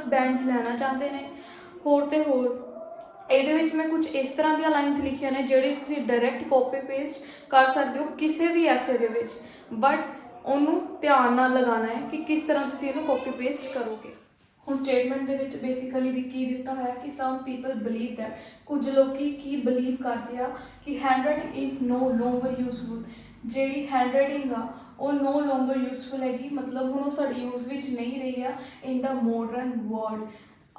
Plus bands लैना चाहते हैं होर ते होर। ਇਹਦੇ ਵਿੱਚ मैं कुछ इस तरह ਦੀਆਂ ਲਾਈਨਸ ਲਿਖੀਆਂ ਨੇ ਜਿਹੜੀ ਤੁਸੀਂ डायरैक्ट कॉपी पेस्ट कर सकते हो किसी भी ऐसे ਦੇ ਵਿੱਚ, बट ਉਹਨੂੰ ਧਿਆਨ ਨਾਲ ਲਗਾਉਣਾ ਹੈ कि किस तरह ਤੁਸੀਂ ਇਹਨੂੰ कॉपी पेस्ट करोगे। ਹੁਣ ਸਟੇਟਮੈਂਟ ਦੇ ਵਿੱਚ ਬੇਸਿਕਲੀ ਕੀ ਦਿੱਤਾ ਹੋਇਆ ਕਿ ਸਮ ਪੀਪਲ ਬਲੀਵ ਦੈਟ, ਕੁਝ ਲੋਕੀ ਕੀ ਬਲੀਵ ਕਰਦੇ ਆ ਕਿ ਹੈਂਡਰਾਈਟਿੰਗ ਇਜ਼ ਨੋ ਲੋਂਗਰ ਯੂਜ਼ਫੁਲ। ਜਿਹੜੀ ਹੈਂਡਰਾਈਟਿੰਗ ਆ ਉਹ ਨੋ ਲੋਂਗਰ ਯੂਜ਼ਫੁਲ ਹੈਗੀ, ਮਤਲਬ ਹੁਣ ਉਹ ਸਾਡੇ ਯੂਜ਼ ਵਿੱਚ ਨਹੀਂ ਰਹੀ ਆ ਇਨ ਦਾ ਮੋਡਰਨ ਵਰਲਡ।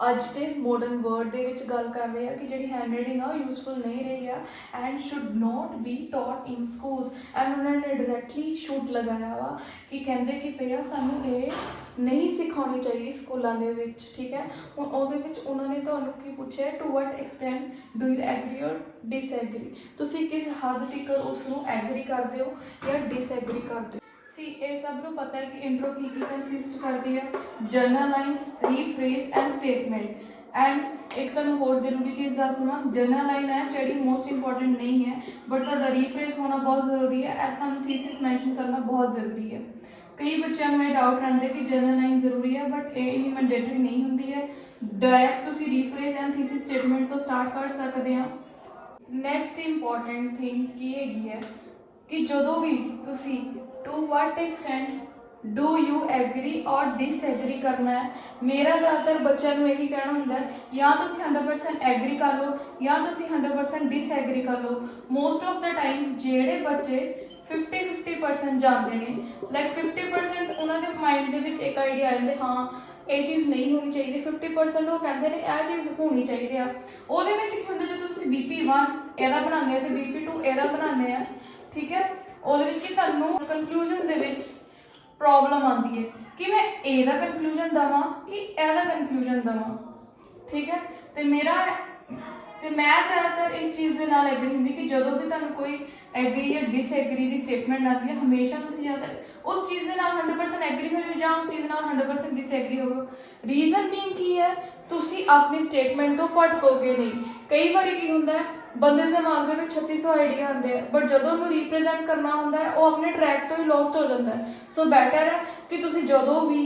ਅੱਜ ਦੇ ਮੋਡਰਨ ਵਰਡ ਦੇ ਵਿੱਚ ਗੱਲ ਕਰ ਰਹੇ ਆ ਕਿ ਜਿਹੜੀ ਹੈਂਡਰਾਈਟਿੰਗ ਆ ਉਹ ਯੂਜ਼ਫੁਲ ਨਹੀਂ ਰਹੀ ਆ and should note B taught in schools. And ਉਹਨਾਂ ਨੇ ਡਾਇਰੈਕਟਲੀ ਸ਼ੂਟ ਲਗਾਇਆ ਵਾ ਕਿ ਕਹਿੰਦੇ ਕਿ ਭਈਆ ਸਾਨੂੰ ਇਹ ਨਹੀਂ ਸਿਖਾਉਣੀ ਚਾਹੀਦੀ ਸਕੂਲਾਂ ਦੇ ਵਿੱਚ, ਠੀਕ ਹੈ। ਹੁਣ ਉਹਦੇ ਵਿੱਚ ਉਹਨਾਂ ਨੇ ਤੁਹਾਨੂੰ ਕੀ ਪੁੱਛਿਆ, to what extent do you agree or disagree. ਤੁਸੀਂ ਕਿਸ ਹੱਦ ਤੱਕ ਉਸ ਨੂੰ ਐਗਰੀ ਕਰਦੇ ਹੋ ਜਾਂ ਡਿਸਐਗਰੀ ਕਰਦੇ ਹੋ। सी ये सब ਨੂੰ पता है कि इंट्रो की कंसिस्ट करती है, journal lines, rephrase and statement. And एक तुहानूं होर जरूरी चीज़ दस देवां, जर्नल लाइन है जिहड़ी मोस्ट इंपॉर्टेंट नहीं है बट तुहाडा रीफ्रेज होना बहुत ज़रूरी है, ए तुहानूं थीसिस मैंशन करना बहुत ज़रूरी है। कई बच्चों में डाउट रहता है कि जर्नल लाइन जरूरी है बट ये इन्नी मैंडेटरी नहीं होंदी है। डायरैक्ट तुसीं रीफ्रेज एंड थीसिस स्टेटमेंट तो स्टार्ट कर सकते हैं। नैक्सट इंपॉर्टेंट थिंग की हैगी है कि जदों भी तुसीं to what extent do you agree or disagree करना है, मेरा ज़्यादातर बच्चों को यही कहना होंगे या तो 100% एग्री कर लो या तो 100% डिसएग्री कर लो। मोस्ट ऑफ द टाइम जेड़े बच्चे 50-50% जाते हैं, लाइक 50% उन्होंने माइंड के विच एक आइडिया आ जाते हाँ ये चीज़ नहीं होनी चाहिए, 50% वो कहते हैं यह चीज़ होनी चाहिए आ। ਉਹਦੇ ਵਿੱਚ ਕੀ ਹੁੰਦਾ ਜਦੋਂ ਤੁਸੀਂ BP1 ਇਹਦਾ ਬਣਾਉਂਦੇ ਆ ਤੇ BP2 ਇਹਦਾ ਬਣਾਉਂਦੇ ਆ, ਠੀਕ ਹੈ। ਉਹਦੇ ਵਿੱਚ ਕੀ ਤੁਹਾਨੂੰ ਕਨਕਲੂਜਨ ਦੇ ਵਿੱਚ ਪ੍ਰੋਬਲਮ ਆਉਂਦੀ ਹੈ ਕਿ ਮੈਂ ਇਹਦਾ ਕਨਕਲੂਜਨ ਦਵਾਂ ਕਿ ਇਹਦਾ ਕਨਕਲੂਜਨ ਦਵਾਂ, ਠੀਕ ਹੈ। ਤੇ मैं ज़्यादातर इस चीज़ के नाल एग्री होंगी कि जो भी तुहानूं कोई एग्री या डिसएग्री की स्टेटमेंट आती है हमेशा तुसीं ज़्यादातर उस चीज़ के नाल 100% एग्री हो जाओ या उस चीज़ नाल 100% डिसएग्री हो। रीजन बीइंग की है, तुसीं अपनी स्टेटमेंट तो भटकोगे नहीं। कई बार की होंदा है बंदे दे दिमाग में 3600 आइडिया आते हैं बट जो उन्होंने रिप्रजेंट करना होंदा है वो अपने ट्रैक तो ही लॉस्ट हो जाता है। सो बैटर है कि तुसीं जदों भी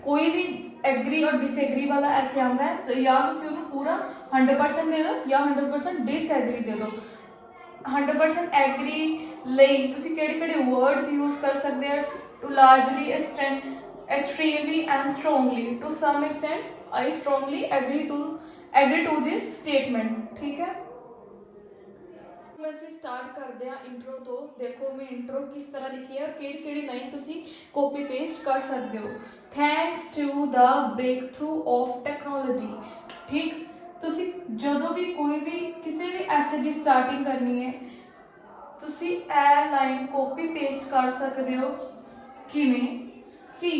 कोई भी एग्री और डिसएग्री वाला ऐसे आता है तो या तो उन्होंने पूरा 100% दे दो या 100% डिसएग्री दे दो। 100% एग्री लई तुसीं किहड़े वर्ड्स यूज़ कर सकते हैं, to largely extend, extremely and strongly. To some extent I strongly agree to this statement, ठीक है। ਅਸੀਂ ਸਟਾਰਟ ਕਰਦੇ ਹਾਂ ਇੰਟਰੋ ਤੋਂ। ਦੇਖੋ ਮੈਂ ਇੰਟਰੋ ਕਿਸ ਤਰ੍ਹਾਂ ਲਿਖੀ ਹੈ ਔਰ ਕਿਹੜੀ ਲਾਈਨ ਤੁਸੀਂ ਕਾਪੀ ਪੇਸਟ ਕਰ ਸਕਦੇ ਹੋ। Thanks to the breakthrough of technology, ਠੀਕ। ਤੁਸੀਂ ਜਦੋਂ ਵੀ ਕੋਈ ਵੀ ਕਿਸੇ ਵੀ ਐਸੇ ਦੀ ਸਟਾਰਟਿੰਗ ਕਰਨੀ ਹੈ ਤੁਸੀਂ ਇਹ ਲਾਈਨ ਕਾਪੀ ਪੇਸਟ ਕਰ ਸਕਦੇ ਹੋ। ਕਿਵੇਂ ਸੀ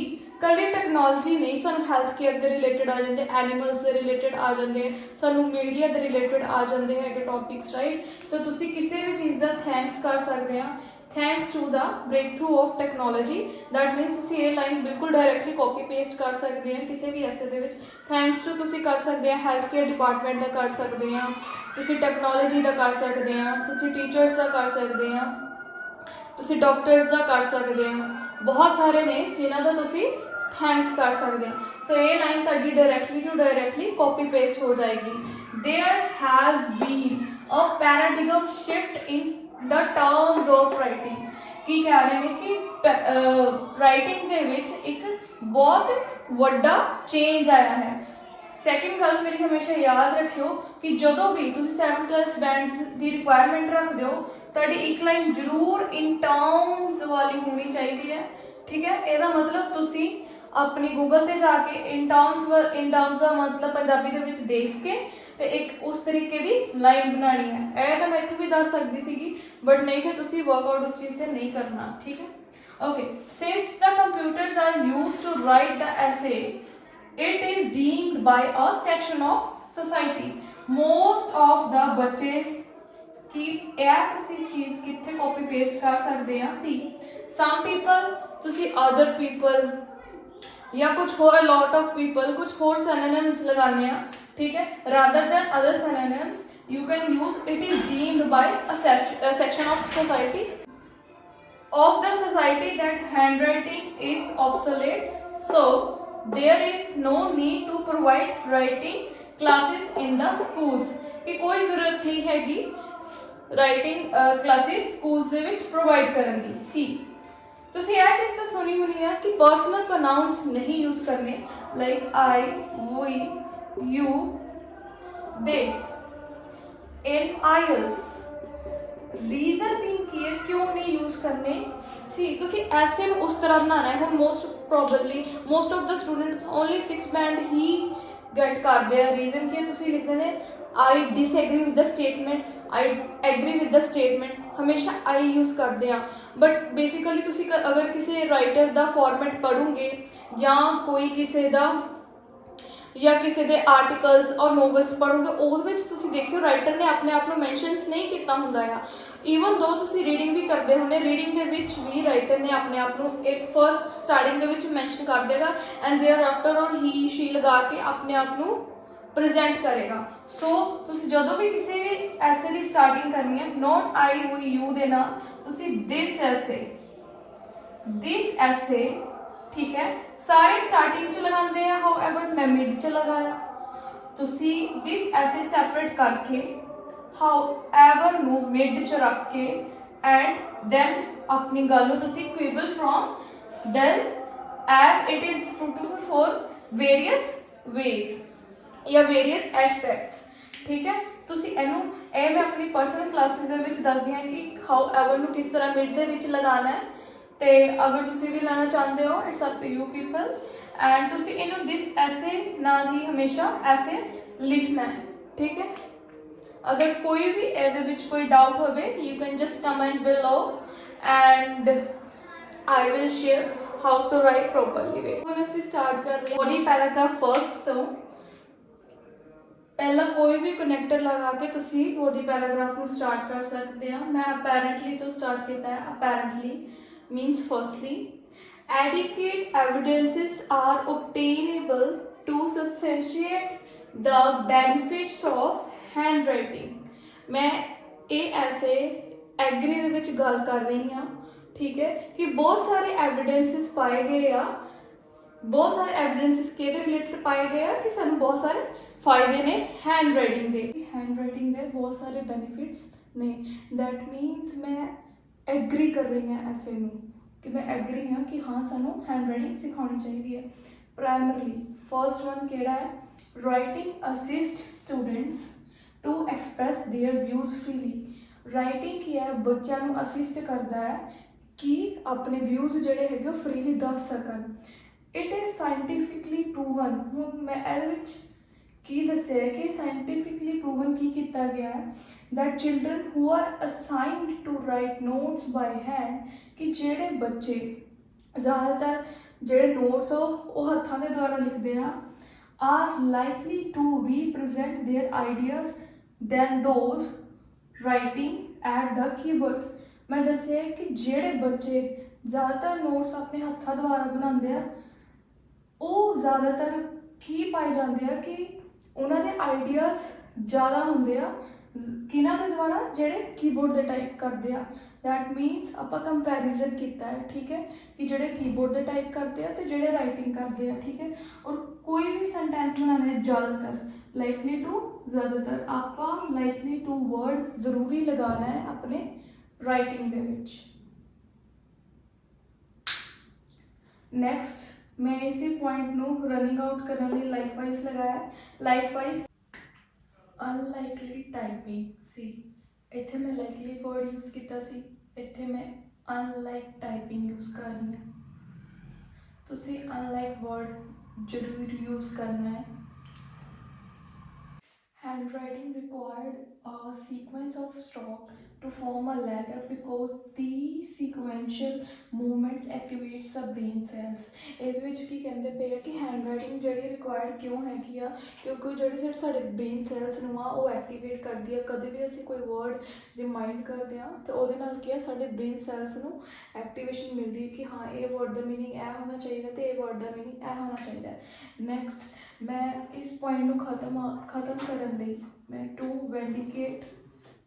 कल टैक्नोलॉजी नहीं, सानू हैल्थ केयर के रिलेटेड आ जाते, एनिमल्स के रिलेटेड आ जाते, सानू मीडिया के रिलेटेड आ जाते हैं टॉपिक्स, राइट। तो तुसी किसी भी चीज़ का थैंक्स कर सकते हैं, thanks to the breakthrough of technology. That means तुसी ये लाइन बिल्कुल डायरैक्टली कॉपी पेस्ट कर सकते हैं किसी भी ऐसे दे विच। थैंक्स टू तुसी कर सकते हैं हैल्थ केयर डिपार्टमेंट का कर सकते हैं, तुसी टैक्नोलॉजी का कर सकते हैं, तुसी टीचर्स का कर सकते हैं, तुसी डॉक्टर्स का कर सकते हैं। बहुत सारे ने जिन्हों का तुसी थैंक्स कर सकते हैं। सो ये लाइन ताड़ी directly to directly copy paste हो जाएगी। There has been a paradigm shift in the terms of writing. की कह रहे हैं कि राइटिंग के विच एक बहुत वड्डा चेंज आया है। सैकेंड गल मेरी हमेशा याद रखियो कि जदों भी तुसीं 7+ बैंड्स की रिक्वायरमेंट रखते हो ताड़ी एक लाइन जरूर इन टर्म्स वाली होनी चाहिए है, ठीक है। ਇਹਦਾ मतलब तुसीं अपनी गूगल ते जाके इन टर्म्स का मतलब पंजाबी दे विच देख के ते एक उस तरीके की लाइन बनानी है। यह तो मैं इत्थे भी दस सकती सी बट नहीं, फिर तुसीं वर्कआउट उस चीज़ से नहीं करना, ठीक है। Okay, since the computers are used to write the essay it is deemed by a section of society. Most of the बच्चे कि यह चीज़ कितने कॉपी पेस्ट कर सकते हैं। सी सम पीपल, तुसी अदर पीपल या कुछ होर, अ लॉट ऑफ पीपल, कुछ होर सिनोनिम्स लगाने हैं, ठीक है। Rather than other synonyms you can use it is deemed by a section of society that hand writing is obsolete. So there is no need to provide writing classes in the schools, कि कोई ज़रूरत नहीं हैगी writing classes schools ਦੇ ਵਿੱਚ provide ਕਰਨ ਦੀ। ਸੀ ਤੁਸੀਂ ਇਹ ਚੀਜ਼ ਤਾਂ ਸੁਣੀ ਹੋਣੀ ਆ ਕਿ ਪਰਸਨਲ ਪ੍ਰੋਨਾउंस ਨਹੀਂ ਯੂਜ਼ ਕਰਨੇ, ਲਾਈਕ ਆਈ, ਵੀ, ਯੂ, ਦੇ in IELTS। रीजन बीइंग की है क्यों नहीं यूज करने। सी तुसी ऐसे में उस तरह बनाना है। हम most probably most of the student only 6 band ही गेट करते हैं। रीजन की है तुसी लिखते हैं I disagree with the statement, I agree with the statement, हमेशा आई यूज करते हैं। बट बेसिकली तुसी अगर किसी राइटर का फॉर्मेट पढ़ोगे या कोई किसी का या किसी के आर्टिकल्स और नोवल्स पढ़ोगे, ਉਹਦੇ ਵਿੱਚ ਤੁਸੀਂ ਦੇਖਿਓ ਰਾਈਟਰ ਨੇ ਆਪਣੇ ਆਪ ਨੂੰ ਮੈਂਸ਼ਨਸ ਨਹੀਂ ਕੀਤਾ ਹੁੰਦਾ ਆ। ਈਵਨ ਦੋ ਤੁਸੀਂ ਰੀਡਿੰਗ ਵੀ ਕਰਦੇ ਹੁੰਦੇ, ਰੀਡਿੰਗ ਦੇ ਵਿੱਚ ਵੀ ਰਾਈਟਰ ਨੇ ਆਪਣੇ ਆਪ ਨੂੰ ਇੱਕ ਫਰਸਟ ਸਟਾਰਟਿੰਗ ਦੇ ਵਿੱਚ ਮੈਂਸ਼ਨ ਕਰ ਦੇਗਾ ਐਂਡ ਦੇਅਰ ਆਫਟਰ ਔਰ ਹੀ ਸ਼ੀ ਲਗਾ ਕੇ ਆਪਣੇ ਆਪ ਨੂੰ ਪ੍ਰੈਜ਼ੈਂਟ ਕਰੇਗਾ। ਸੋ ਤੁਸੀਂ ਜਦੋਂ ਵੀ ਕਿਸੇ ਵੀ ਐਸੇ ਦੀ ਸਟਾਰਟਿੰਗ ਕਰਨੀ ਹੈ, ਨੋਟ ਆਈ, ਵੀ, ਯੂ ਦੇ ਨਾਲ ਤੁਸੀਂ ਦਿਸ ਐਸੇ, ठीक है, सारे स्टार्टिंग च लगाते हैं। हाउ एवर मैं मिड च लगाया, तुसी दिस ऐसे सैपरेट करके हाउ एवर नू मिड च रख के एंड देन अपनी गल नू तुसी क्वेबल from then as it is fruitful for various ways या वेरियस एस्पेक्ट्स। ठीक है, तुसी इनू ए मैं अपनी पर्सनल क्लासेस दे विच दसदी हां कि हाउ एवर नू किस तरह मिड दे विच लगाना है। तो अगर तुसी भी लाना चाहते हो, it's up to you people. And तुसी इनू दिस ऐसे ना ही हमेशा ऐसे लिखना है। ठीक है, अगर कोई भी ਇਹਦੇ ਵਿੱਚ कोई डाउट हो, you can just comment below and I will share how to write properly way. हम ਅਸੀਂ स्टार्ट कर रहे हैं बॉडी पैराग्राफ फर्स्ट। तो पहला कोई भी कनैक्टर लगा के तुसी बॉडी पैराग्राफ ਨੂੰ स्टार्ट कर सकते हैं। मैं अपैरेंटली तो स्टार्ट किया है। Apparently means firstly adequate evidences are obtainable to substantiate the benefits of handwriting। मैं ये ऐसे एग्री दे विच गल कर रही हाँ। ठीक है, कि बहुत सारे एविडेंसेस पाए गए आ, बहुत सारे एविडेंसेस के रिलेटेड पाए गए आ कि सानू बहुत सारे फायदे ने हैंड राइटिंग दे। हैंड राइटिंग दे बहुत सारे बेनिफिट्स ने। दैट मीनस मैं एग्री कर रही हैं ऐसे नू कि मैं एग्री हाँ कि हाँ सानू हैंड राइटिंग सिखानी चाहिए। प्राइमरली फर्स्ट वन केड़ा है, writing assist students to express their views freely. Writing की है बच्चों नू असिस्ट करता है कि अपने व्यूज़ जोड़े है फ्रीली दस सकन। It is scientifically proven. हूँ मैं ये की दस्या है कि साइंटिफिकली प्रूवन की किया गया है that children who are assigned to write notes by hand, कि जेड़े बच्चे ज़्यादातर जेड़े नोट्स हो वो हत्थों के द्वारा लिखते हैं, are likely to represent their ideas than those writing at the keyboard. मैं दस्या है कि जेड़े बच्चे ज़्यादातर नोट्स अपने हत्थों द्वारा बनाते हैं वो ज़्यादातर की पाए जाते हैं कि उन्होंने आइडियाज़ ज़्यादा होंगे किन्हां दे द्वारा जेड़े कीबोर्ड दे टाइप करते हैं। दैट मीनस आपां कंपैरिजन किया है। ठीक है, कि जेड़े कीबोर्ड दे टाइप करते हैं तो जेड़े राइटिंग करते हैं। ठीक है, और कोई भी सेंटेंस बनाने ज़्यादातर लाइकली टू ज़्यादातर आपां लाइकली टू वर्ड जरूरी लगाना है अपने राइटिंग दे विच। नैक्सट मैं इसी पॉइंट नू रनिंग आउट करने लिए लाइकवाइज लगाया। लाइकवाइज अनलाइकली टाइपिंग सी, इत्थे मैं लाइकली वर्ड यूज़ किया सी, इत्थे मैं अनलाइक टाइपिंग यूज़ कर रही हूँ। तुसी अनलाइक वर्ड जरूर यूज़ करना है। Handwriting required a sequence of stroke to form a letter because these sequential movements activates the brain cells। ਇਹਦੇ ਵਿੱਚ ਕੀ ਕਹਿੰਦੇ ਪਏ ਆ ਕਿ हैंडराइटिंग ਜਿਹੜੀ रिquired क्यों हैगी आ, क्योंकि ਜਿਹੜੇ ਸਾਡੇ ब्रेन cells ਨੂੰ ਆ ਉਹ एक्टिवेट करती है। कभी भी ਅਸੀਂ कोई word रिमाइंड करते हैं तो ਉਹਦੇ ਨਾਲ ਕੀ ਆ ਸਾਡੇ ब्रेन cells ਨੂੰ एक्टिवेशन मिलती है कि हाँ ये word का मीनिंग ए होना चाहिए तो ये word का मीनिंग ए होना चाहिए। नैक्सट मैं इस पॉइंट को खत्म करने लई मैं टू वेंडिकेट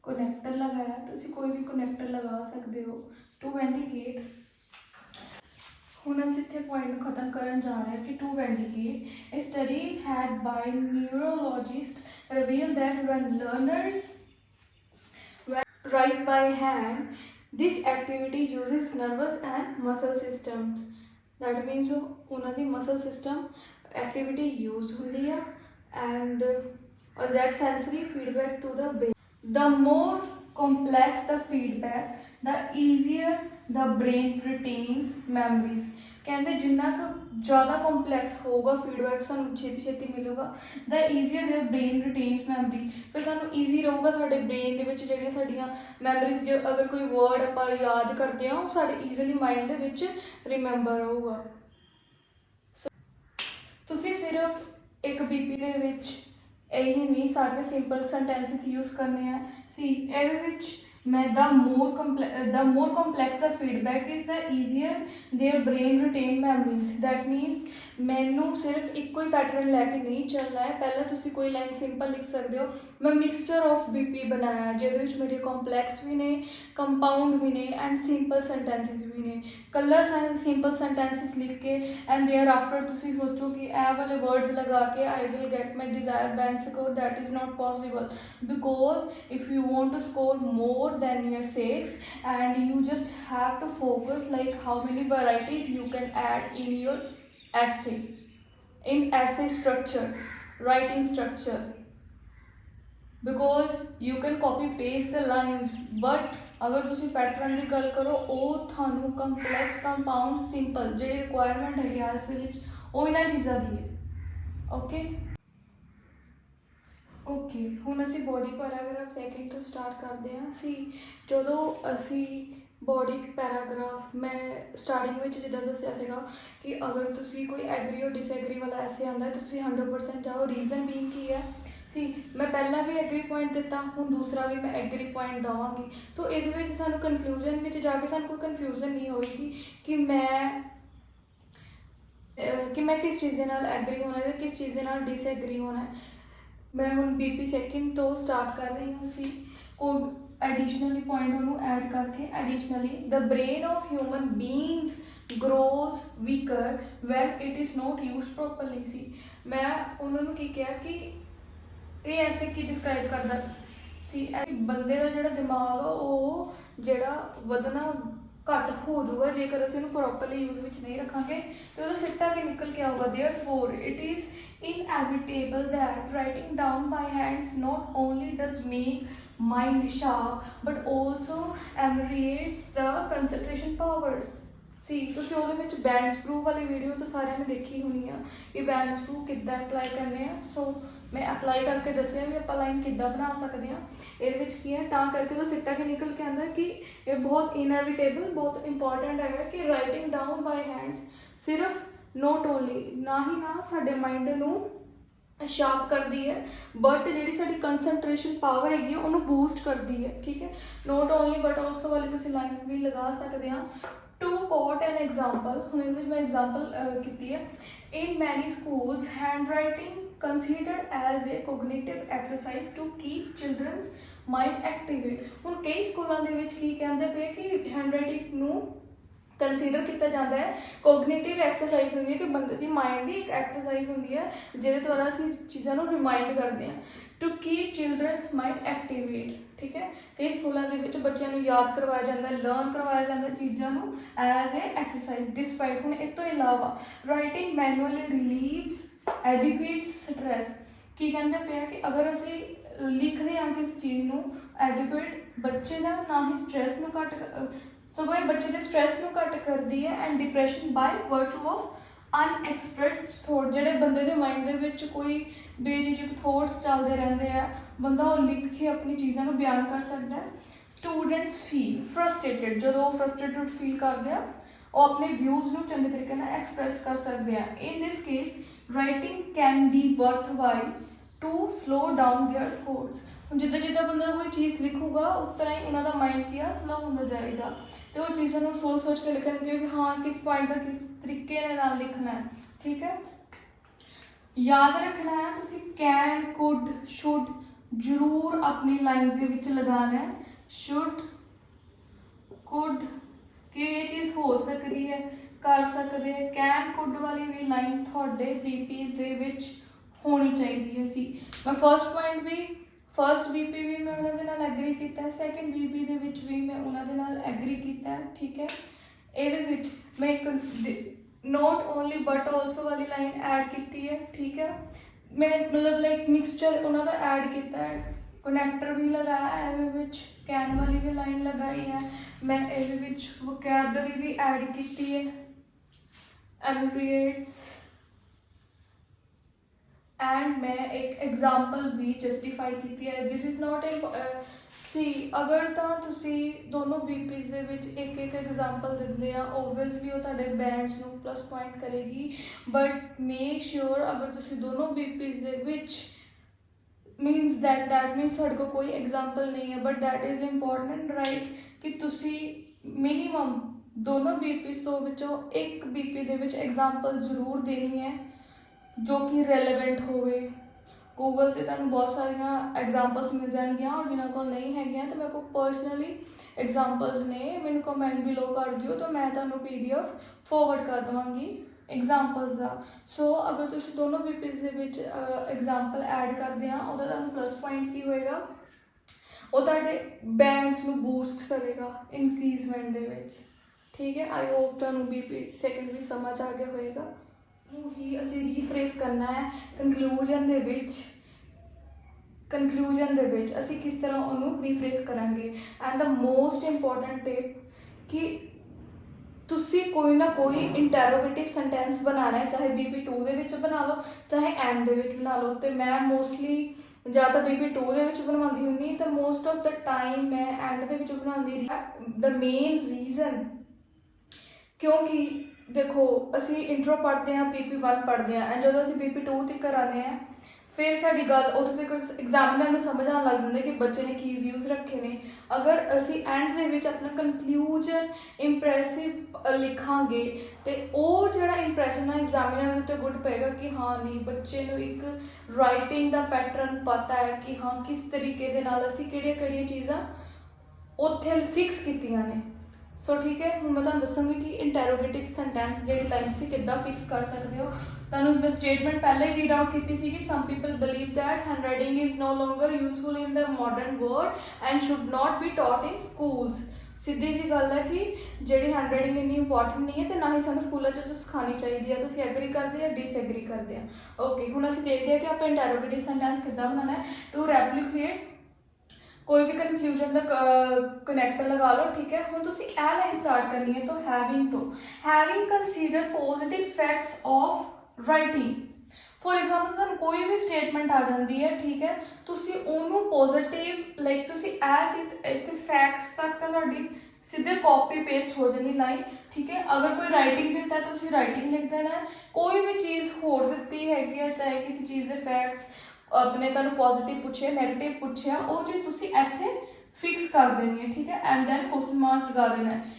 कनैक्टर लगाया। तुसी कोई भी कनैक्टर लगा सकते हो टू वेंडिकेट। ਹੁਣ ਅਸੀਂ ਇੱਥੇ ਪੁਆਇੰਟ ਨੂੰ ਖਤਮ ਕਰਨ ਜਾ ਰਹੇ ਹਾਂ ਕਿ to ਵੈਂਡੀਕੇਟ a study had by neurologist revealed that when learners write by hand, this activity uses nervous and muscle systems. That means ਉਹਨਾਂ ਦੀ muscle system activity use ਹੁੰਦੀ ਆ and that sensory feedback to the brain. The more complex the feedback, the easier the brain retains memories. ਕਹਿੰਦੇ ਜਿੰਨਾ ਕੁ ਜ਼ਿਆਦਾ complex ਹੋਊਗਾ feedback ਸਾਨੂੰ ਛੇਤੀ ਛੇਤੀ ਮਿਲੂਗਾ ਦਾ ਈਜ਼ੀਅਰ ਦੇ ਬ੍ਰੇਨ ਰਿਟੇਨਸ ਮੈਮਰੀ, ਫਿਰ ਸਾਨੂੰ ਈਜ਼ੀ ਰਹੂਗਾ ਸਾਡੇ ਬ੍ਰੇਨ ਦੇ ਵਿੱਚ ਜਿਹੜੀਆਂ ਸਾਡੀਆਂ ਮੈਮਰੀਜ਼, ਜੇ ਅਗਰ ਕੋਈ ਵਰਡ ਆਪਾਂ ਯਾਦ ਕਰਦੇ ਹਾਂ ਉਹ ਸਾਡੇ ਈਜ਼ੀਲੀ ਮਾਈਂਡ ਦੇ ਵਿੱਚ ਰਿਮੈਂਬਰ ਹੋਊਗਾ। ਤੁਸੀਂ ਸਿਰਫ ਇੱਕ ਬੀਪੀ ਦੇ ਵਿੱਚ ਇਹੀ ਨਹੀਂ ਸਾਰੀਆਂ ਸਿੰਪਲ ਸੈਂਟੈਂਸਿਸ ਯੂਜ਼ ਕਰਨੇ ਆ ਸੀ ਇਹਦੇ ਵਿੱਚ ਮੈਂ the more complex the feedback is the easier their brain retain memories. That means ਮੈਨੂੰ ਸਿਰਫ ਇੱਕੋ ਹੀ ਪੈਟਰਨ ਲੈ ਕੇ ਨਹੀਂ ਚੱਲਣਾ ਹੈ। ਪਹਿਲਾਂ ਤੁਸੀਂ ਕੋਈ ਲਾਈਨ ਸਿੰਪਲ ਲਿਖ ਸਕਦੇ ਹੋ, ਮੈਂ ਮਿਕਸਚਰ ਆਫ ਬੀਪੀ ਬਣਾਇਆ ਜਿਹਦੇ ਵਿੱਚ ਮੇਰੇ ਕੰਪਲੈਕਸ ਵੀ ਨੇ, ਕੰਪਾਊਂਡ ਵੀ ਨੇ ਐਂਡ ਸਿੰਪਲ ਸੈਂਟੈਂਸਿਸ ਵੀ ਨੇ। ਕਲਰ ਸਿੰਪਲ ਸੈਂਟੈਂਸਿਸ ਲਿਖ ਕੇ ਐਂਡ ਦੇਅਰ ਆਫਟਰ ਤੁਸੀਂ ਸੋਚੋ ਕਿ ਇਹ ਵਾਲੇ ਵਰਡਸ ਲਗਾ ਕੇ I will get my desire band score, that is not possible because if you want to score more than your 6 and you just have to focus like how many varieties you can add in your essay, in essay structure, writing structure, because you can copy paste the lines but अगर तुसी pattern की गल करो ਉਹ ਤੁਹਾਨੂੰ complex compound simple ਜਿਹੜੀ requirement ਹੈਗੀ ਆ ਇਸ ਦੇ ਵਿੱਚ ਉਹ ਇਹਨਾਂ ਚੀਜ਼ਾਂ ਦੀ ਹੈ। ਓਕੇ ਹੁਣ ਅਸੀਂ ਬੋਡੀ ਪੈਰਾਗ੍ਰਾਫ ਸੈਕਿੰਡ ਤੋਂ ਸਟਾਰਟ ਕਰਦੇ ਹਾਂ। ਜਦੋਂ ਅਸੀਂ ਬੋਡੀ ਪੈਰਾਗ੍ਰਾਫ ਮੈਂ ਸਟਾਰਟਿੰਗ ਵਿੱਚ ਜਿੱਦਾਂ ਦੱਸਿਆ ਸੀਗਾ ਕਿ ਅਗਰ ਤੁਸੀਂ ਕੋਈ ਐਗਰੀ ਔਰ ਡਿਸਐਗਰੀ ਵਾਲਾ ਐਸੇ ਆਉਂਦਾ ਤੁਸੀਂ 100% ਜਾਓ। ਰੀਜ਼ਨ ਬੀਇੰਗ ਕੀ ਹੈ ਮੈਂ ਪਹਿਲਾਂ ਵੀ ਐਗਰੀ ਪੁਆਇੰਟ ਦਿੱਤਾ, ਹੁਣ ਦੂਸਰਾ ਵੀ ਮੈਂ ਐਗਰੀ ਪੁਆਇੰਟ ਦੇਵਾਂਗੀ। ਤਾਂ ਇਹਦੇ ਵਿੱਚ ਸਾਨੂੰ ਕਨਫਿਊਜ਼ਨ ਵਿੱਚ ਜਾ ਕੇ ਸਾਨੂੰ ਕੋਈ ਕਨਫਿਊਜ਼ਨ ਨਹੀਂ ਹੋਏਗੀ ਕਿ ਮੈਂ ਕਿਸ ਚੀਜ਼ ਦੇ ਨਾਲ ਐਗਰੀ ਹੋਣਾ ਹੈ ਕਿਸ ਚੀਜ਼ ਦੇ ਨਾਲ ਡਿਸਐਗਰੀ ਹੋਣਾ ਹੈ। ਮੈਂ ਹੁਣ ਬੀਪੀ ਸੈਕਿੰਡ ਤੋਂ ਸਟਾਰਟ ਕਰ ਰਹੀ ਹਾਂ। ਕੋਈ ਐਡੀਸ਼ਨਲੀ ਪੁਆਇੰਟ ਉਹਨੂੰ ਐਡ ਕਰਕੇ additionally the brain of human beings grows weaker when it is not used properly। ਮੈਂ ਉਹਨਾਂ ਨੂੰ ਕੀ ਕਿਹਾ ਕਿ ਇਹ ਐਸੇ ਕੀ ਡਿਸਕ੍ਰਾਈਬ ਕਰਦਾ ਬੰਦੇ ਦਾ ਜਿਹੜਾ ਦਿਮਾਗ ਆ ਉਹ ਜਿਹੜਾ ਵਧਣਾ ਘੱਟ ਹੋ ਜਾਊਗਾ ਜੇਕਰ ਅਸੀਂ ਉਹਨੂੰ ਪ੍ਰੋਪਰਲੀ ਯੂਜ਼ ਵਿੱਚ ਨਹੀਂ ਰੱਖਾਂਗੇ ਤੇ ਉਹਦਾ ਸਿੱਟਾ ਕੀ ਨਿਕਲ ਕੇ ਆਊਗਾ। therefore it is inevitable that writing down by hands not only does make mind sharp but also ameliorates the concentration powers। ਤੁਸੀਂ ਉਹਦੇ ਵਿੱਚ ਬੈਂਡ ਸਕਰੂ ਵਾਲੀ ਵੀਡੀਓ ਤਾਂ ਸਾਰਿਆਂ ਨੇ ਦੇਖੀ ਹੋਣੀ ਆ ਕਿ ਬੈਂਡ ਸਕਰੂ ਕਿੱਦਾਂ ਅਪਲਾਈ ਕਰਨੇ ਆ। ਮੈਂ ਅਪਲਾਈ ਕਰਕੇ ਦੱਸਿਆ ਵੀ ਆਪਾਂ ਲਾਈਨ ਕਿੱਦਾਂ ਬਣਾ ਸਕਦੇ ਹਾਂ। ਇਹਦੇ ਵਿੱਚ ਕੀ ਹੈ ਤਾਂ ਕਰਕੇ ਉਹ ਸਿੱਟਾ ਕੀ ਨਿਕਲ ਕੇ ਆਉਂਦਾ ਕਿ ਇਹ ਬਹੁਤ ਇਨਐਵਿਟੇਬਲ ਬਹੁਤ ਇੰਪੋਰਟੈਂਟ ਹੈਗਾ ਕਿ ਰਾਈਟਿੰਗ ਡਾਊਨ ਬਾਈ ਹੈਂਡਸ ਸਿਰਫ ਨੋਟ ਓਨਲੀ ਨਾ ਸਾਡੇ ਮਾਈਂਡ ਨੂੰ ਸ਼ਾਰਪ ਕਰਦੀ ਹੈ ਬਟ ਜਿਹੜੀ ਸਾਡੀ ਕੰਸਨਟ੍ਰੇਸ਼ਨ ਪਾਵਰ ਹੈਗੀ ਉਹਨੂੰ ਬੂਸਟ ਕਰਦੀ ਹੈ। ਠੀਕ ਹੈ, ਨੋਟ ਓਨਲੀ ਬਟ ਆਲਸੋ ਵਾਲੀ ਤੁਸੀਂ ਲਾਈਨ ਵੀ ਲਗਾ ਸਕਦੇ ਹਾਂ। To quote an example, ਹੁਣ ਇਹਦੇ ਵਿੱਚ ਮੈਂ ਐਗਜ਼ਾਮਪਲ ਕੀਤੀ ਹੈ। In many schools, handwriting considered as a cognitive exercise to keep children's mind active। ਹੁਣ ਕਈ ਸਕੂਲਾਂ ਦੇ ਵਿੱਚ ਕੀ ਕਹਿੰਦੇ ਪਏ ਕਿ ਹੈਂਡਰਾਈਟਿੰਗ ਨੂੰ ਕੰਸੀਡਰ ਕੀਤਾ ਜਾਂਦਾ ਹੈ ਕੋਗਨੀਟਿਵ ਐਕਸਰਸਾਈਜ਼ ਹੁੰਦੀ ਹੈ ਕਿ ਬੰਦੇ ਦੀ ਮਾਈਂਡ ਦੀ ਇੱਕ ਐਕਸਰਸਾਈਜ਼ ਹੁੰਦੀ ਹੈ ਜਿਹਦੇ ਦੁਆਰਾ ਅਸੀਂ ਚੀਜ਼ਾਂ ਨੂੰ ਰਿਮਾਈਂਡ ਕਰਦੇ ਹਾਂ to keep children's mind activate. ਠੀਕ ਹੈ, ਕਈ ਸਕੂਲਾਂ ਦੇ ਵਿੱਚ ਬੱਚਿਆਂ ਨੂੰ ਯਾਦ ਕਰਵਾਇਆ ਜਾਂਦਾ ਲਰਨ ਕਰਵਾਇਆ ਜਾਂਦਾ ਚੀਜ਼ਾਂ ਨੂੰ ਐਜ਼ ਏ ਐਕਸਰਸਾਈਜ਼। ਡਿਸਪਾਈਟ ਹੁਣ ਇਸ ਤੋਂ ਇਲਾਵਾ ਰਾਈਟਿੰਗ ਮੈਨੂਅਲੀ ਰਿਲੀਵਸ ਐਡਿਕੁਏਟ ਸਟ੍ਰੈਸ। ਕੀ ਕਹਿੰਦੇ ਪਿਆ ਕਿ ਅਗਰ ਅਸੀਂ ਲਿਖਦੇ ਹਾਂ ਕਿਸ ਚੀਜ਼ ਨੂੰ ਐਡਿਕੁਏਟ ਬੱਚੇ ਦਾ ਨਾ ਹੀ ਸਟ੍ਰੈਸ ਨੂੰ ਘੱਟ ਸਗੋਂ ਇਹ ਬੱਚੇ ਦੇ ਸਟ੍ਰੈਸ ਨੂੰ ਘੱਟ ਕਰਦੀ ਹੈ and depression by virtue of unexpressed thought. ਜਿਹੜੇ ਬੰਦੇ ਦੇ ਮਾਈਂਡ ਦੇ ਵਿੱਚ ਕੋਈ ਬੇਝਿਜਕ ਥੋਟਸ ਚੱਲਦੇ ਰਹਿੰਦੇ ਆ ਬੰਦਾ ਉਹ ਲਿਖ ਕੇ ਆਪਣੀ ਚੀਜ਼ਾਂ ਨੂੰ ਬਿਆਨ ਕਰ ਸਕਦਾ ਹੈ। ਸਟੂਡੈਂਟਸ ਫੀਲ ਫਰਸਟ੍ਰੇਟਡ, ਜਦੋਂ ਉਹ ਫਰਸਟ੍ਰੇਟਡ ਫੀਲ ਕਰਦੇ ਆ ਉਹ ਆਪਣੇ ਵਿਊਜ਼ ਨੂੰ ਚੰਗੇ ਤਰੀਕੇ ਨਾਲ ਐਕਸਪ੍ਰੈਸ ਕਰ ਸਕਦੇ ਆ। In this case writing can be worthwhile to slow down their thoughts. ਹੁਣ ਜਿੱਦਾਂ ਬੰਦਾ ਕੋਈ ਚੀਜ਼ ਲਿਖੂਗਾ ਉਸ ਤਰ੍ਹਾਂ ਹੀ ਉਹਨਾਂ ਦਾ ਮਾਈਂਡ ਕੀ ਆ ਸਲੋ ਹੁੰਦਾ ਜਾਏਗਾ ਅਤੇ ਉਹ ਚੀਜ਼ਾਂ ਨੂੰ ਸੋਚ ਕੇ ਲਿਖਣਗੇ ਵੀ ਹਾਂ ਕਿਸ ਪੁਆਇੰਟ ਦਾ ਕਿਸ ਤਰੀਕੇ ਦੇ ਨਾਲ ਲਿਖਣਾ ਹੈ। ਠੀਕ ਹੈ, ਯਾਦ ਰੱਖਣਾ ਹੈ ਤੁਸੀਂ ਕੈਨ ਕੁਡ ਸ਼ੁੱਡ ਜ਼ਰੂਰ ਆਪਣੀ ਲਾਈਨਸ ਦੇ ਵਿੱਚ ਲਗਾਉਣਾ ਹੈ। ਸ਼ੁੱਡ ਕੁਡ ਕਿ ਇਹ ਚੀਜ਼ ਹੋ ਸਕਦੀ ਹੈ कर सकते। कैन कुड वाली भी लाइन थोड़े बीपीज दे विच होनी चाहिए सी। मैं फर्स्ट पॉइंट भी फर्स्ट बीपी भी मैं उन्होंने नाल एग्री किया, सैकेंड बीपी दे विच भी मैं उन्होंने नाल एग्री किया। ठीक है, ये मैं एक नॉट ओनली बट ऑल्सो वाली लाइन ऐड की है। ठीक है, मैंने मतलब लाइक मिक्सचर उन्होंने ऐड किया है, कनैक्टर भी लगाया ये, कैन वाली भी लाइन लगाई है, मैं ये वोकैबलरी भी ऐड की है, एब्रिविएट्स, एंड मैं एक एग्जाम्पल भी जस्टिफाई की है। दिस इज़ नॉट सी अगर तो तुसी दोनों बीपीज दे विच एक एक एग्जाम्पल दिंदे आ, ओबवियसली वो तुहाडे बैंड्स नूं प्लस पॉइंट करेगी, बट मेक श्योर अगर तुसी दोनों बीपीज दे विच मीनस दैट मीनस तुहाडे कोल कोई एग्जाम्पल नहीं है, but that is important right कि तुसी मिनीमम दोनों बीपीज तो विचों एक बीपी दे विच एग्जाम्पल जरूर देनी है जो कि रेलेवेंट होवे। गूगल ते तुहानूं बहुत सारिया एग्जाम्पल्स मिल जाएगियां, और जिन्होंने को नहीं है तो मेरे को पर्सनली एग्जाम्पल्स ने, मैंने कमेंट बिलो कर दिओ तो मैं तुहानूं PDF फॉरवर्ड कर देवांगी एग्जाम्पल्स का। सो अगर तुसीं दोनों बीपीज दे विच एग्जाम्पल ऐड करदे आ, उहदा तुहानूं प्लस पॉइंट की होएगा, वो तुहाडे बैंड्स नूं बूस्ट करेगा इंक्रीजमेंट दे विच। ठीक है, आई होप तुहानूं BP सेकेंड भी समझ आ गया होएगा। ही असीं रीफ्रेज करना है कंक्लूजन दे विच असीं किस तरह उन्होंने रीफ्रेज करांगे। And the most important tip कि तुसी कोई ना कोई इंटैरोगेटिव सेंटेंस बनाना है, चाहे BP2 दे विच बना लो चाहे एंड दे विच बना लो। तो मैं मोस्टली ज़्यादा BP2 दे विच बनवाती हुंदी, तो मोस्ट ऑफ द टाइम मैं एंड दे विच बनाती। द मेन रीजन क्योंकि देखो असी इंट्रो पढ़ते हैं, BP1 पढ़ते हैं, एंड जो असी BP2 तक आने हैं फिर साड़ी गल उत्थे तक एग्जामिनर में समझ आने लग जाता कि बच्चे ने की व्यूज़ रखे ने। अगर असी एंड दे विच अपना कंक्लूजन इंप्रैसिव लिखांगे तो वो जो इंप्रैशन है एग्जामिनर के उत्ते गुड पेगा कि हाँ नहीं बच्चे नूं एक राइटिंग का पैटर्न पता है कि हाँ किस तरीके दे नाल असी किहड़ियां चीज़ां उत्थे फिक्स कीतियां ने। सो ठीक है, हूँ मैं तुहानूं दसांगी कि इंटैरोगेटिव सेंटेंस जी लाइन तुसीं किद्दां फिक्स कर सकते हो। तुहानूं मैं स्टेटमेंट पहले ही रीड आउट की सी कि some people believe that hand writing is no longer useful in the modern world and should not be taught in schools. सीधी जी गल है कि जिहड़ी हैंड राइटिंग इन्नी इंपॉर्टेंट नहीं है तो ना ही सानूं स्कूलों सिखानी चाहिए है। तुसीं एग्री करदे या डिसएग्री करदे हैं? ओके, हुण असीं देखदे हैं कि आप इंटैरोगेटिव सेंटेंस किद्दां बनाना है। टू रेप्लीकेट कोई भी कंक्लूजन का कनैक्टर लगा लो। ठीक है, हम तुसी ए लाइन स्टार्ट करनी है तो having consider positive facts of writing. For example तुहानूं कोई भी स्टेटमेंट आ जाती है, ठीक है, तुसी उन्होंने पॉजिटिव लाइक तुसी ए चीज़ इतने फैक्ट्स तक तो तुहाडी सीधे कॉपी पेस्ट हो जानी लाइन। ठीक है, अगर कोई राइटिंग दिता है तो तुसी राइटिंग लिख देना है। कोई भी चीज़ होर दिती है चाहे किसी चीज़ के फैक्ट्स अपने तुहानूं पॉजिटिव पूछे नैगेटिव पूछे वो चीज़ तुसी इत्थे फिक्स कर देनी है। ठीक है, एंड दैन क्वेश्चन मार्क लगा देना है।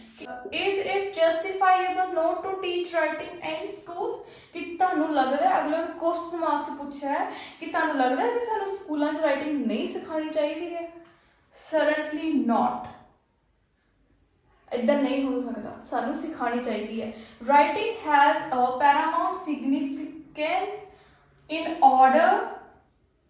Is it justifiable not to teach writing in schools? कि तुहानूं लगदा है अगले क्वेश्चन मार्क च पूछा है कि तुहानूं लगदा है कि सानूं स्कूलों च राइटिंग नहीं सिखानी चाहिए है? सरटनली नॉट, इधर नहीं हो सकता, सानूं सिखानी चाहिए है। Writing has a paramount significance in order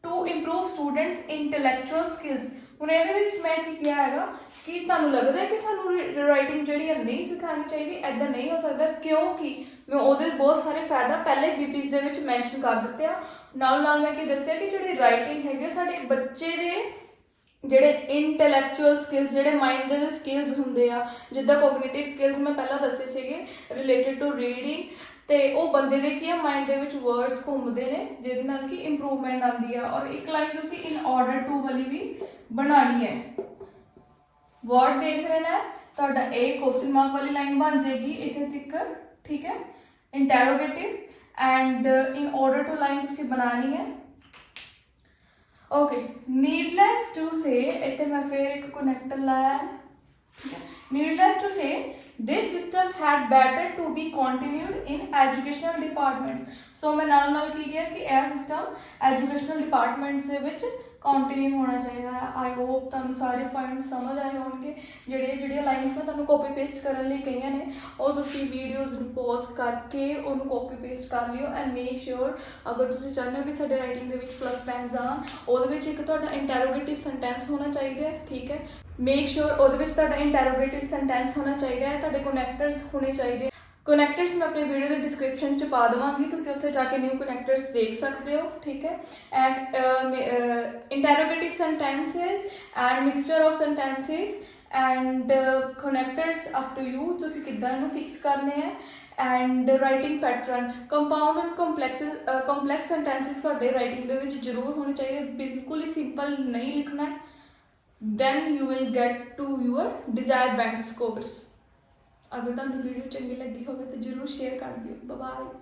to improve students intellectual skills. हुण इहदे विच मैं की किया है कि तुहानूं लगदा है कि सानूं राइटिंग जिहड़ी है नहीं सिखानी चाहिए, इदां नहीं हो सकता क्योंकि मैं उहदे बहुत सारे फायदा पहले बीपीज दे विच मैंशन कर दित्ते आ। नाल मैं की दस्सिया कि जिहड़ी राइटिंग हैगी साडे बच्चे दे ਜਿਹੜੇ इंटलैक्चुअल स्किल्स ਜਿਹੜੇ माइंड ਦੇ स्किल्स ਹੁੰਦੇ ਆ, ਜਿੱਦਾਂ ਕੋਗਨੀਟਿਵ स्किल्स मैं पहला दसे ਸੀਗੇ रिलेटेड टू रीडिंग, तो वो बंदे दे की माइंड के विच वर्ड्स घूमते हैं जिहदे नाल कि इंप्रूवमेंट आती है। और एक लाइन तुसी इन ऑर्डर टू वाली भी बनानी है। वर्ड देख रहे हैं तुहाडा ए क्वेश्चन मार्क वाली लाइन बन जाएगी इत्थे तक। ठीक है, interrogative and in order to line तुसी बनानी है। ओके, नीडलेस टू से इतने मैं फिर एक कनैक्टर लाया है। Needless to say this system had better to be continued in educational departments. So मैं नाल की गया कि यह सिस्टम एजुकेशनल डिपार्टमेंट्स दे विच ਕੰਟੀਨਿਊ ਹੋਣਾ ਚਾਹੀਦਾ ਹੈ। ਆਈ ਹੋਪ ਤੁਹਾਨੂੰ ਸਾਰੇ ਪੁਆਇੰਟ ਸਮਝ ਆਏ ਹੋਣਗੇ। ਜਿਹੜੀਆਂ ਲਾਈਨਸ ਮੈਂ ਤੁਹਾਨੂੰ ਕਾਪੀ ਪੇਸਟ ਕਰਨ ਲਈ ਕਹੀਆਂ ਨੇ ਉਹ ਤੁਸੀਂ ਵੀਡੀਓਜ਼ ਨੂੰ ਪੌਜ਼ ਕਰਕੇ ਉਹਨੂੰ ਕਾਪੀ ਪੇਸਟ ਕਰ ਲਿਓ ਐਂਡ ਮੇਕ ਸ਼ੋਰ ਅਗਰ ਤੁਸੀਂ ਚਾਹੁੰਦੇ ਹੋ ਕਿ ਸਾਡੇ ਰਾਈਟਿੰਗ ਦੇ ਵਿੱਚ ਪਲੱਸ ਬੈਂਡਸ ਆਉਣ, ਉਹਦੇ ਵਿੱਚ ਇੱਕ ਤੁਹਾਡਾ ਇੰਟੈਰੋਗੇਟਿਵ ਸੈਂਟੈਂਸ ਹੋਣਾ ਚਾਹੀਦਾ ਹੈ, ਠੀਕ ਹੈ। ਮੇਕ ਸ਼ੋਰ ਉਹਦੇ ਵਿੱਚ ਤੁਹਾਡਾ ਇੰਟੈਰੋਗੇਟਿਵ ਸੈਂਟੈਂਸ ਹੋਣਾ ਚਾਹੀਦਾ ਹੈ, ਤੁਹਾਡੇ ਕਨੈਕਟਰਸ ਹੋਣੇ ਚਾਹੀਦੇ। ਕਨੈਕਟਰਸ ਮੈਂ ਆਪਣੀ ਵੀਡੀਓ ਦੇ ਡਿਸਕ੍ਰਿਪਸ਼ਨ 'ਚ ਪਾ ਦੇਵਾਂਗੀ, ਤੁਸੀਂ ਉੱਥੇ ਜਾ ਕੇ ਨਿਊ ਕਨੈਕਟਰਸ ਦੇਖ ਸਕਦੇ ਹੋ, ਠੀਕ ਹੈ। And interrogative sentences and mixture of sentences and connectors up to you, ਤੁਸੀਂ ਕਿੱਦਾਂ ਇਹਨੂੰ ਫਿਕਸ ਕਰਨੇ ਹੈ। And writing pattern, compound and complex sentences ਤੁਹਾਡੇ ਰਾਈਟਿੰਗ ਦੇ ਵਿੱਚ ਜ਼ਰੂਰ ਹੋਣੇ ਚਾਹੀਦੇ, ਬਿਲਕੁਲ ਹੀ ਸਿੰਪਲ ਨਹੀਂ ਲਿਖਣਾ ਹੈ। then you will get to your desired band scores। अगर तुहानू वीडियो चंगी लगी होवे तो जरूर शेयर कर दियो। Bye bye.